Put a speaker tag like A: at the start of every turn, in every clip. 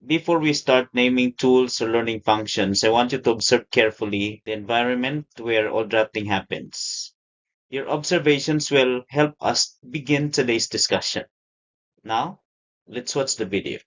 A: Before we start naming tools or learning functions, I want you to observe carefully the environment where all drafting happens. Your observations will help us begin today's discussion. Now, let's watch the video.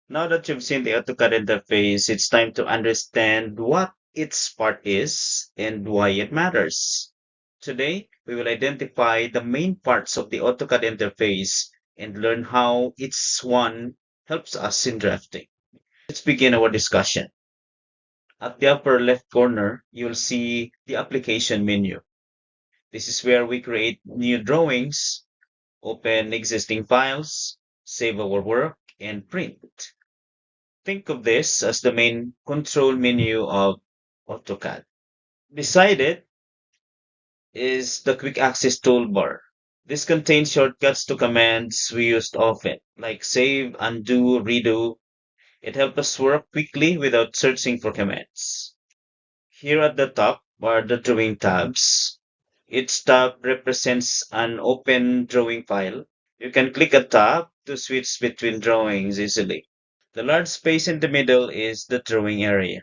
A: Now that you've seen the AutoCAD interface, it's time to understand what its part is and why it matters. Today, we will identify the main parts of the AutoCAD interface and learn how each one helps us in drafting. Let's begin our discussion. At the upper left corner, you'll see the application menu. This is where we create new drawings, open existing files, save our work, and print. Think of this as the main control menu of AutoCAD. Beside it is the quick access toolbar. This contains shortcuts to commands we used often, like save, undo, redo. It helps us work quickly without searching for commands. Here at the top are the drawing tabs. Each tab represents an open drawing file. You can click a tab to switch between drawings easily. The large space in the middle is the drawing area.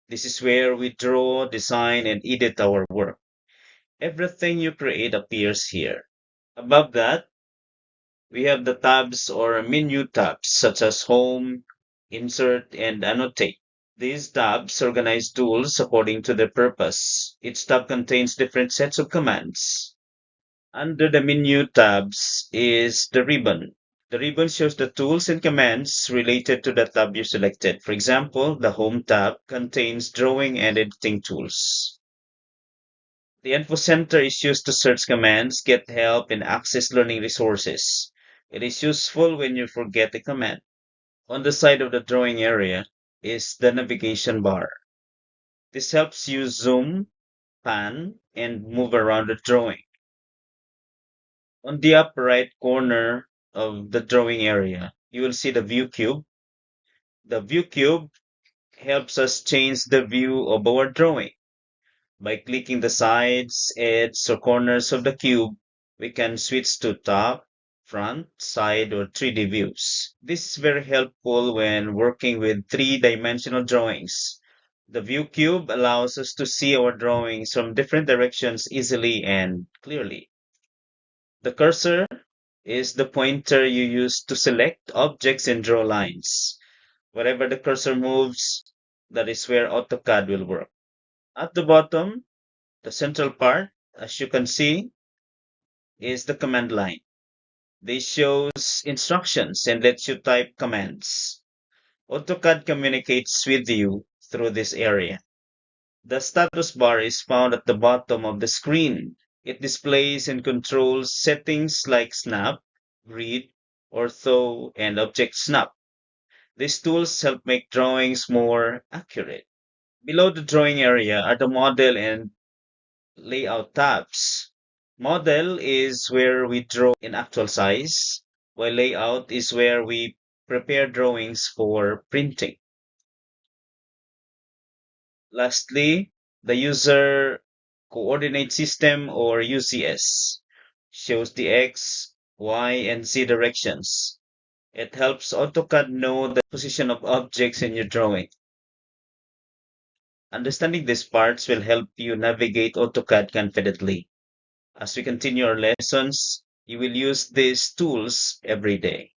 A: This is where we draw, design, and edit our work. Everything you create appears here. Above that, we have the tabs or menu tabs such as Home, Insert, and Annotate. These tabs organize tools according to their purpose. Each tab contains different sets of commands. Under the menu tabs is the ribbon. The ribbon shows the tools and commands related to the tab you selected. For example, the Home tab contains drawing and editing tools. The Info Center is used to search commands, get help, and access learning resources. It is useful when you forget a command. On the side of the drawing area is the navigation bar. This helps you zoom, pan, and move around the drawing. On the upper right corner of the drawing area, you will see the view cube. The view cube helps us change the view of our drawing. By clicking the sides, edges, or corners of the cube, we can switch to top, front, side, or 3D views. This is very helpful when working with three-dimensional drawings. The view cube allows us to see our drawings from different directions easily and clearly. The cursor is the pointer you use to select objects and draw lines. Wherever the cursor moves, that is where AutoCAD will work. At the bottom The central part, as you can see, is the command line. This shows instructions and lets you type commands. AutoCAD communicates with you through this area. The status bar is found at the bottom of the screen. It displays and controls settings like snap, read, ortho, and object snap. These tools help make drawings more accurate. Below the drawing area are the model and layout tabs. Model is where we draw in actual size, while layout is where we prepare drawings for printing. Lastly, the user coordinate system or UCS shows the X, Y, and Z directions. It helps AutoCAD know the position of objects in your drawing. Understanding these parts will help you navigate AutoCAD confidently. As we continue our lessons, you will use these tools every day.